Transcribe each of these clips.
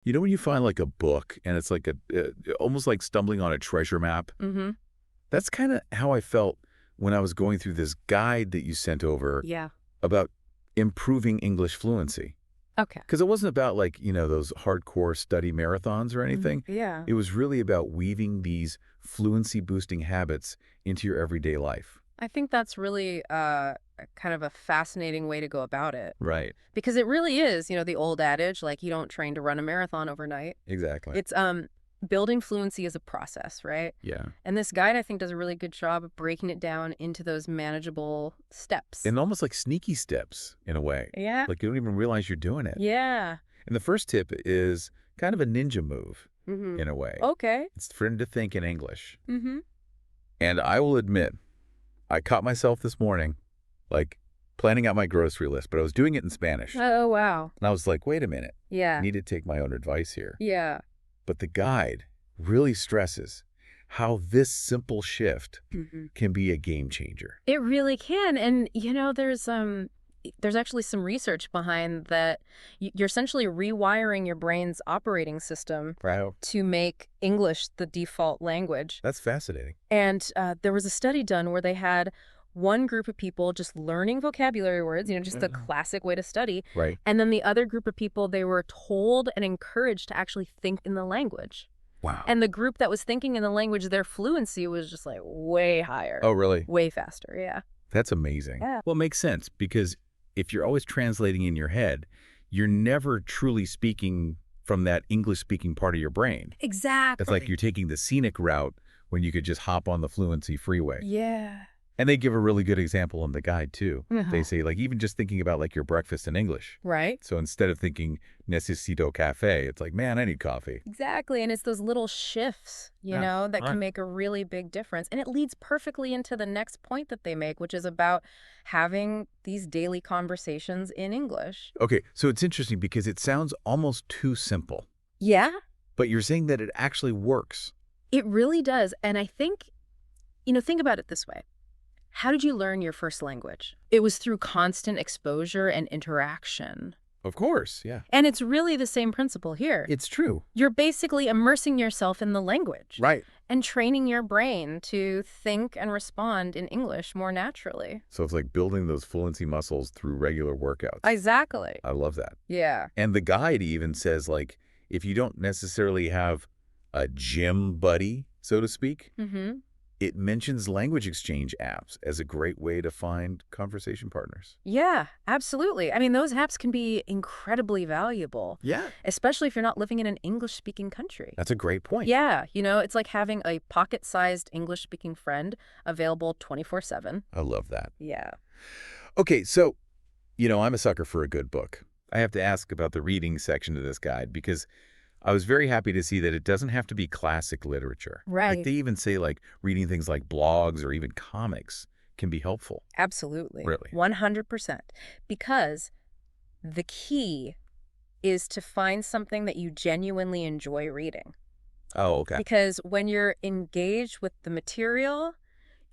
You know when you find like a book and it's like almost like stumbling on a treasure map? Mm-hmm. That's kind of how I felt when I was going through this guide that you sent over Yeah. about improving English fluency. Okay. Because it wasn't about like, those hardcore study marathons or anything. Yeah. It was really about weaving these fluency boosting habits into your everyday life. I think that's really kind of a fascinating way to go about it. Right. Because it really is, the old adage, like you don't train to run a marathon overnight. Exactly. It's building fluency is a process, right? Yeah. And this guide, I think, does a really good job of breaking it down into those manageable steps. And almost like sneaky steps in a way. Yeah. Like you don't even realize you're doing it. Yeah. And the first tip is kind of a ninja move Mm-hmm. in a way. Okay. It's for him to think in English. Mm-hmm. And I will admit, I caught myself this morning, like planning out my grocery list, but I was doing it in Spanish. Oh, wow. And I was like, wait a minute, I Yeah. need to take my own advice here. Yeah. But the guide really stresses how this simple shift Mm-hmm. can be a game changer. It really can. And, there's actually some research behind that. You're essentially rewiring your brain's operating system Wow. to make English the default language. That's fascinating. And there was a study done where they had one group of people just learning vocabulary words, just the classic way to study. Right. And then the other group of people, they were told and encouraged to actually think in the language. Wow. And the group that was thinking in the language, their fluency was just like way higher. Oh, really? Way faster, yeah. That's amazing. Yeah. Well, it makes sense because if you're always translating in your head, you're never truly speaking from that English-speaking part of your brain. Exactly. It's like you're taking the scenic route when you could just hop on the Fluency freeway. Yeah. And they give a really good example in the guide, too. Uh-huh. They say, like, even just thinking about, like, your breakfast in English. Right? So instead of thinking, necesito café, it's like, man, I need coffee. Exactly. And it's those little shifts, that can make a really big difference. And it leads perfectly into the next point that they make, which is about having these daily conversations in English. Okay, so it's interesting because it sounds almost too simple. Yeah, But you're saying that it actually works. it really does. And I think, think about it this way. How did you learn your first language? It was through constant exposure and interaction. Of course, yeah. And it's really the same principle here. It's true. You're basically immersing yourself in the language. Right. And training your brain to think and respond in English more naturally. So it's like building those fluency muscles through regular workouts. Exactly. I love that. Yeah. And the guide even says, like, if you don't necessarily have a gym buddy, so to speak, Mm-hmm. it mentions language exchange apps as a great way to find conversation partners. Yeah, absolutely. I mean, those apps can be incredibly valuable, Yeah. especially if you're not living in an English-speaking country. That's a great point. Yeah, it's like having a pocket-sized English-speaking friend available 24/7. I love that. Yeah. Okay, so, I'm a sucker for a good book. I have to ask about the reading section of this guide because I was very happy to see that it doesn't have to be classic literature. Right. Like they even say like reading things like blogs or even comics can be helpful. Absolutely. Really? 100%. Because the key is to find something that you genuinely enjoy reading. Oh, okay. Because when you're engaged with the material,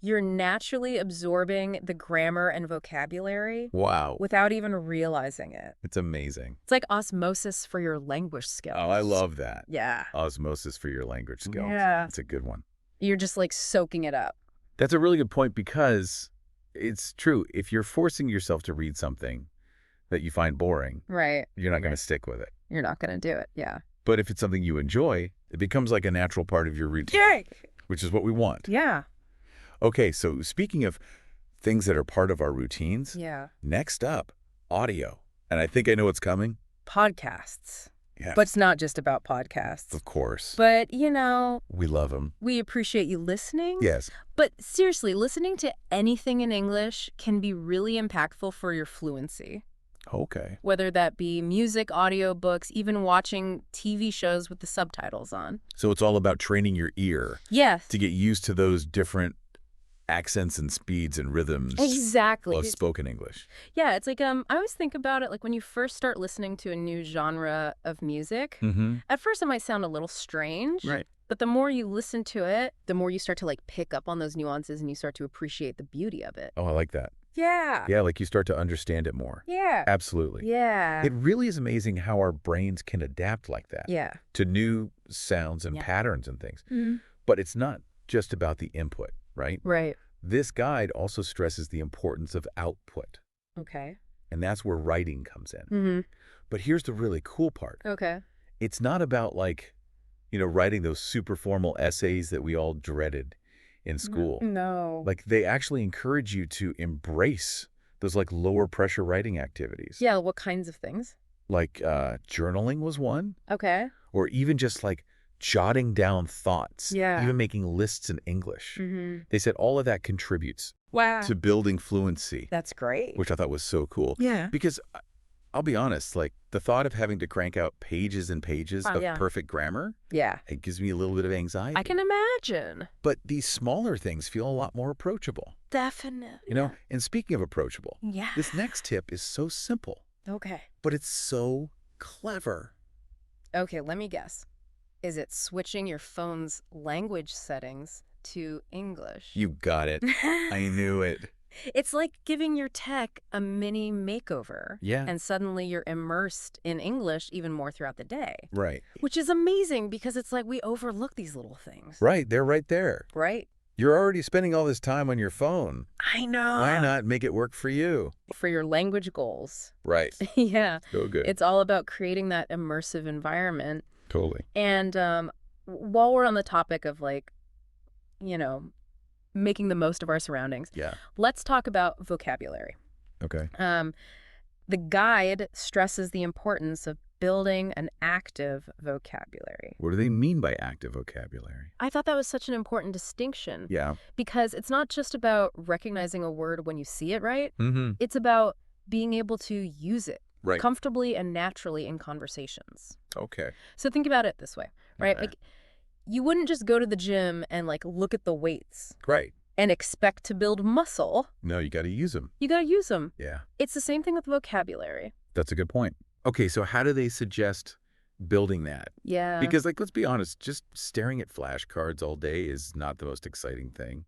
you're naturally absorbing the grammar and vocabulary Wow. without even realizing it. It's amazing. It's like osmosis for your language skills. Oh, I love that. Yeah. Osmosis for your language skills. Yeah. That's a good one. You're just like soaking it up. That's a really good point because it's true. If you're forcing yourself to read something that you find boring, Right. you're not going to stick with it. You're not going to do it. Yeah. But if it's something you enjoy, it becomes like a natural part of your routine, Yay! which is what we want. Yeah. Okay, so speaking of things that are part of our routines, Yeah. next up, audio. And I think I know what's coming. Podcasts. Yeah. But it's not just about podcasts. Of course. But, We love them. we appreciate you listening. Yes. But seriously, listening to anything in English can be really impactful for your fluency. Okay. Whether that be music, audiobooks, even watching TV shows with the subtitles on. So it's all about training your ear Yes. to get used to those different accents and speeds and rhythms Exactly. of spoken English. Yeah, it's like I always think about it like when you first start listening to a new genre of music. Mm-hmm. At first it might sound a little strange. Right. But the more you listen to it, the more you start to like pick up on those nuances and you start to appreciate the beauty of it. Oh, I like that. Yeah. Yeah, like you start to understand it more. Yeah. Absolutely. Yeah. It really is amazing how our brains can adapt like that Yeah. to new sounds and Yeah. patterns and things. Hmm. But it's not just about the input, right? Right. This guide also stresses the importance of output, Okay. and that's where writing comes in. Hmm. But here's the really cool part. Okay. It's not about like, writing those super formal essays that we all dreaded in school. No. Like they actually encourage you to embrace those like lower pressure writing activities. Yeah, what kinds of things? Like journaling was one, Okay. or even just like jotting down thoughts, Yeah. even making lists in English. Hmm. They said all of that contributes Wow. to building fluency, That's great. which I thought was so cool. Yeah. Because I'll be honest, like the thought of having to crank out pages and pages of Yeah. perfect grammar, Yeah. it gives me a little bit of anxiety. I can imagine. But these smaller things feel a lot more approachable. Definitely. And speaking of approachable, Yeah. this next tip is so simple, Okay. but it's so clever. Okay, let me guess. Is it switching your phone's language settings to English? You got it. I knew it. It's like giving your tech a mini makeover. Yeah. And suddenly you're immersed in English even more throughout the day. Right. Which is amazing because it's like we overlook these little things. Right. They're right there. Right? You're already spending all this time on your phone. I know. Why not make it work for you? For your language goals. Right. Yeah. So good. It's all about creating that immersive environment. Totally. And while we're on the topic of like, making the most of our surroundings, Yeah. let's talk about vocabulary. Okay. The guide stresses the importance of building an active vocabulary. What do they mean by active vocabulary? I thought that was such an important distinction Yeah. because it's not just about recognizing a word when you see it, right? Mm-hmm. It's about being able to use it Right. comfortably and naturally in conversations. Okay. So think about it this way, right? Okay. Like you wouldn't just go to the gym and like look at the weights Right. and expect to build muscle. No, you got to use them. You got to use them. Yeah. It's the same thing with vocabulary. That's a good point. Okay, so how do they suggest building that? Yeah. Because, like, let's be honest, just staring at flashcards all day is not the most exciting thing.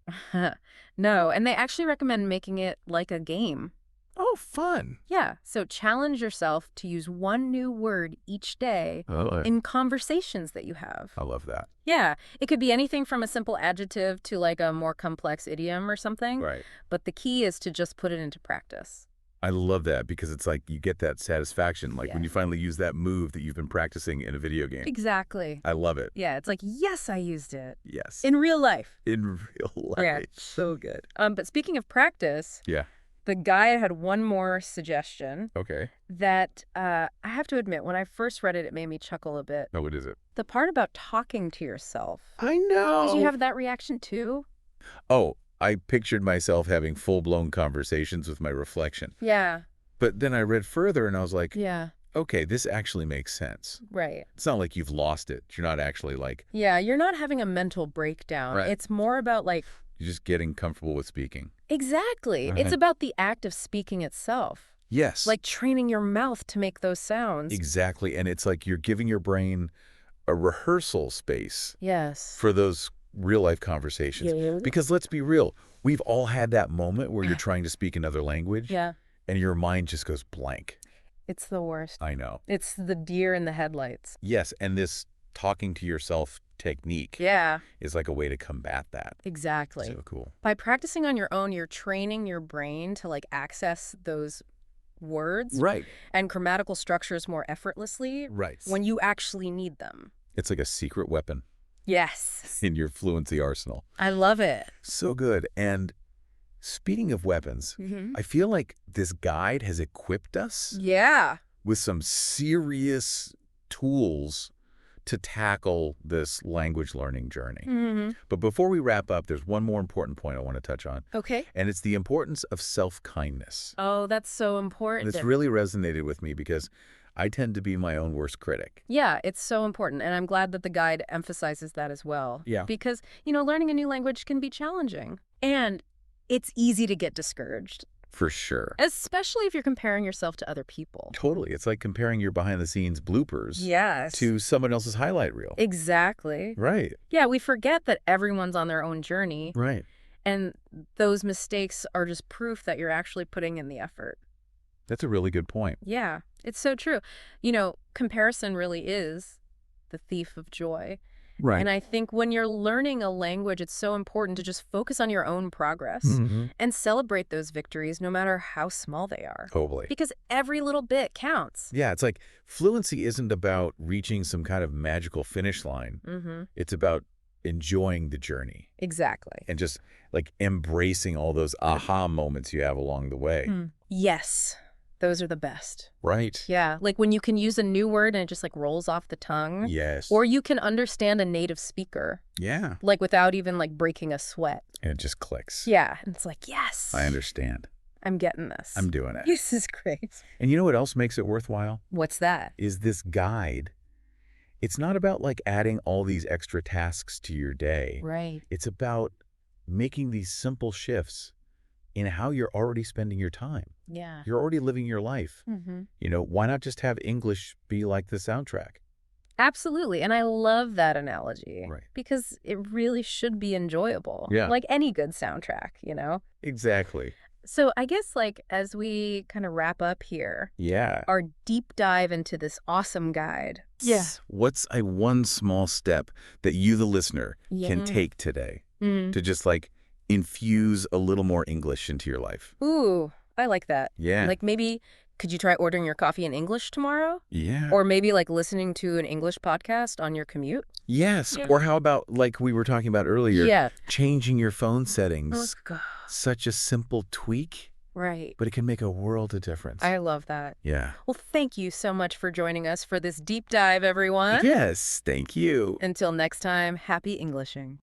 No, and they actually recommend making it like a game. Oh, fun. Yeah, so challenge yourself to use one new word each day Oh, in conversations that you have. I love that. Yeah, it could be anything from a simple adjective to like a more complex idiom or something. Right. But the key is to just put it into practice. I love that because it's like you get that satisfaction, like when Yeah. you finally use that move that you've been practicing in a video game. Exactly. I love it. Yeah, it's like, yes, I used it. Yes. In real life. In real life. Yeah, so good. But speaking of practice, Yeah. the guide had one more suggestion Okay. that I have to admit, when I first read it, it made me chuckle a bit. Oh, what is it? The part about talking to yourself. I know. Did you have that reaction too? Oh, I pictured myself having full-blown conversations with my reflection. Yeah. But then I read further and I was like, Yeah. okay, this actually makes sense. Right. It's not like you've lost it. You're not actually like, Yeah, you're not having a mental breakdown. Right. It's more about like, you're just getting comfortable with speaking. exactly. Right. It's about the act of speaking itself. Yes. Like training your mouth to make those sounds. Exactly. And it's like you're giving your brain a rehearsal space Yes. for those real-life conversations. Yeah. Because let's be real, we've all had that moment where you're trying to speak another language Yeah. and your mind just goes blank. It's the worst. I know. It's the deer in the headlights. Yes, and this talking to yourself technique Yeah, is like a way to combat that. exactly. So cool. By practicing on your own, you're training your brain to like access those words Right. and grammatical structures more effortlessly Right. when you actually need them. It's like a secret weapon Yes. in your fluency arsenal. I love it. So good. And speaking of weapons, Mm-hmm. I feel like this guide has equipped us Yeah. with some serious tools to tackle this language learning journey. Mm-hmm. But before we wrap up, there's one more important point I want to touch on, Okay. and it's the importance of self-kindness. Oh, that's so important. This really resonated with me because I tend to be my own worst critic. Yeah, it's so important. And I'm glad that the guide emphasizes that as well. Yeah. Because, learning a new language can be challenging. And it's easy to get discouraged, For sure. especially if you're comparing yourself to other people. Totally. It's like comparing your behind-the-scenes bloopers Yes. to someone else's highlight reel. Exactly. Right. Yeah, we forget that everyone's on their own journey. Right. And those mistakes are just proof that you're actually putting in the effort. That's a really good point. Yeah, it's so true. Comparison really is the thief of joy. Right. And I think when you're learning a language, it's so important to just focus on your own progress Mm-hmm. and celebrate those victories, no matter how small they are. Totally. Because every little bit counts. Yeah, it's like fluency isn't about reaching some kind of magical finish line. Mm-hmm. It's about enjoying the journey Exactly. and just like embracing all those aha moments you have along the way. Yes, those are the best. Right? Yeah, like when you can use a new word and it just like rolls off the tongue. Yes. Or you can understand a native speaker, Yeah. like without even like breaking a sweat. And it just clicks. Yeah, and it's like, yes. I understand. I'm getting this. I'm doing it. This is great. And you know what else makes it worthwhile? What's that? Is this guide. It's not about like adding all these extra tasks to your day. Right. It's about making these simple shifts in how you're already spending your time. Yeah. You're already living your life. Mm-hmm. Why not just have English be like the soundtrack? Absolutely. And I love that analogy. Right. Because it really should be enjoyable. Yeah. Like any good soundtrack. Exactly. So I guess like as we kind of wrap up here, Yeah. our deep dive into this awesome guide. What's a one small step that you, the listener, can Yeah. take today Mm. to just like infuse a little more English into your life? Ooh, I like that. Yeah. Like maybe could you try ordering your coffee in English tomorrow? Yeah. Or maybe like listening to an English podcast on your commute? Yes. Yeah. Or how about, like we were talking about earlier, Yeah. changing your phone settings? God. Such a simple tweak, Right. but it can make a world of difference. I love that. Yeah. Well, thank you so much for joining us for this deep dive, everyone. Yes. Thank you. Until next time, happy Englishing.